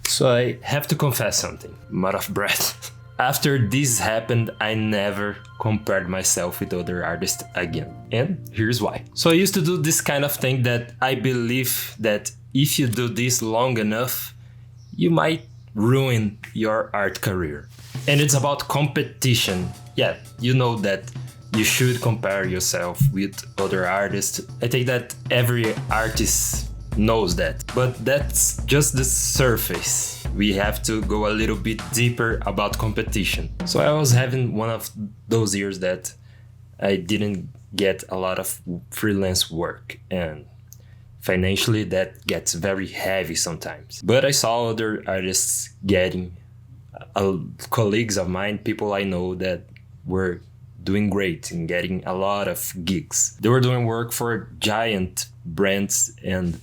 So I have to confess something. I'm out of breath. After this happened, I never compared myself with other artists again. And here's why. So I used to do this kind of thing that I believe that if you do this long enough, you might ruin your art career. And it's about competition. Yeah, you know that you should compare yourself with other artists. I think that every artist knows that, but that's just the surface. We have to go a little bit deeper about competition. So I was having one of those years that I didn't get a lot of freelance work, and financially that gets very heavy sometimes. But I saw other artists getting colleagues of mine, people I know that were doing great and getting a lot of gigs. They were doing work for giant brands and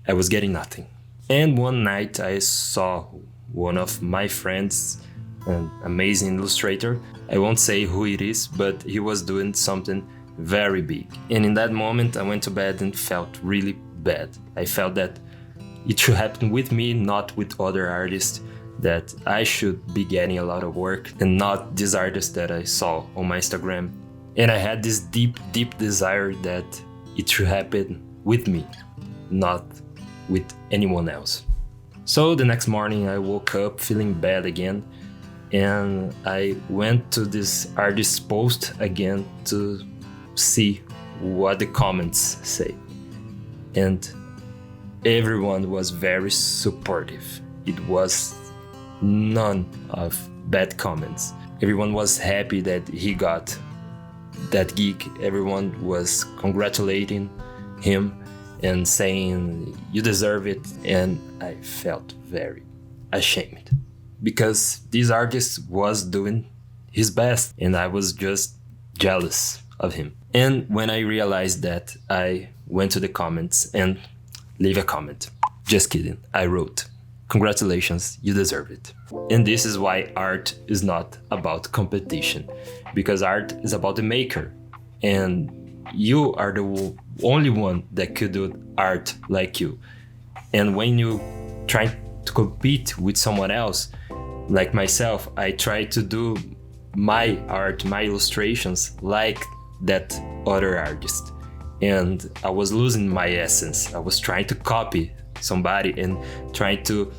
I was getting nothing. And one night I saw one of my friends, an amazing illustrator. I won't say who it is, but he was doing something very big. And in that moment I went to bed and felt really bad. I felt that it should happen with me, not with other artists, that I should be getting a lot of work and not these artists that I saw on my Instagram. And I had this deep desire that it should happen with me, not with anyone else. So the next morning I woke up feeling bad again, and I went to this artist's post again to see what the comments say. And everyone was very supportive. It was none of bad comments. Everyone was happy that he got that gig. Everyone was congratulating him and saying, "You deserve it." And I felt very ashamed because this artist was doing his best and I was just jealous of him. And when I realized that, I went to the comments and leave a comment. Just kidding. I wrote, "Congratulations, you deserve it." And this is why art is not about competition, because art is about the maker. And you are the only one that could do art like you. And when you try to compete with someone else, like myself, I try to do my art, my illustrations like that other artist. And I was losing my essence. I was trying to copy somebody and trying to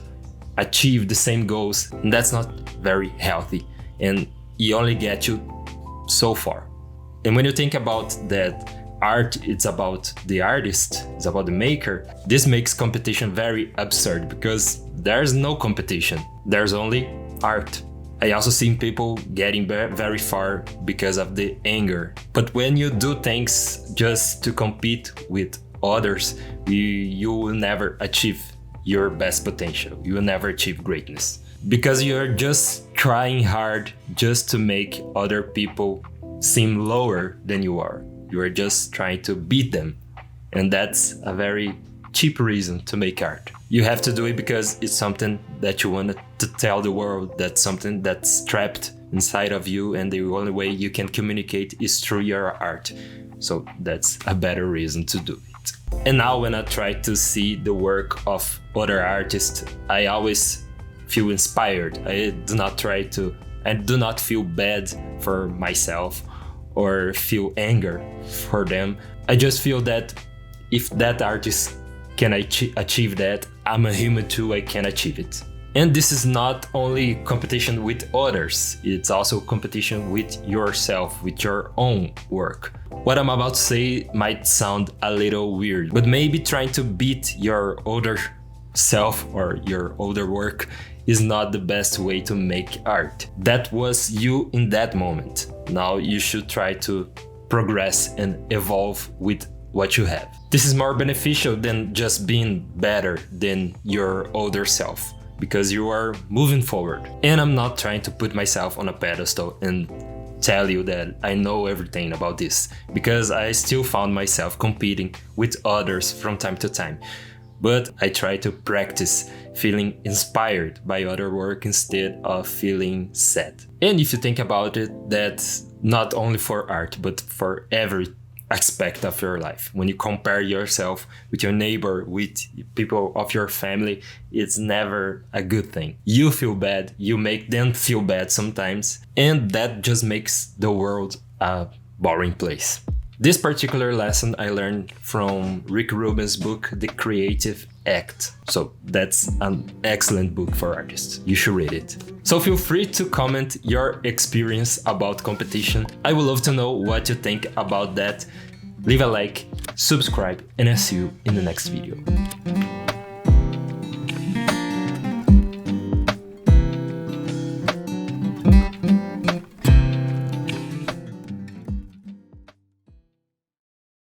achieve the same goals. And that's not very healthy. And it only gets you so far. And when you think about that art, it's about the artist, it's about the maker, this makes competition very absurd because there's no competition. There's only art. I also seen people getting very far because of the anger. But when you do things just to compete with others, you will never achieve your best potential. You will never achieve greatness. Because you're just trying hard just to make other people seem lower than you are. You are just trying to beat them. And that's a very cheap reason to make art. You have to do it because it's something that you want to tell the world, that's something that's trapped inside of you, and the only way you can communicate is through your art. So that's a better reason to do it. And now when I try to see the work of other artists, I always feel inspired. I do not feel bad for myself or feel anger for them. I just feel that if that artist can achieve that, I'm a human too, I can achieve it. And this is not only competition with others, it's also competition with yourself, with your own work. What I'm about to say might sound a little weird, but maybe trying to beat your older self or your older work is not the best way to make art. That was you in that moment. Now you should try to progress and evolve with what you have. This is more beneficial than just being better than your older self, because you are moving forward. And I'm not trying to put myself on a pedestal and tell you that I know everything about this, because I still found myself competing with others from time to time. But I try to practice feeling inspired by other work instead of feeling sad. And if you think about it, that's not only for art, but for every aspect of your life. When you compare yourself with your neighbor, with people of your family, it's never a good thing. You feel bad, you make them feel bad sometimes, and that just makes the world a boring place. This particular lesson I learned from Rick Rubin's book, The Creative Act. So that's an excellent book for artists. You should read it. So feel free to comment your experience about competition. I would love to know what you think about that. Leave a like, subscribe, and I'll see you in the next video.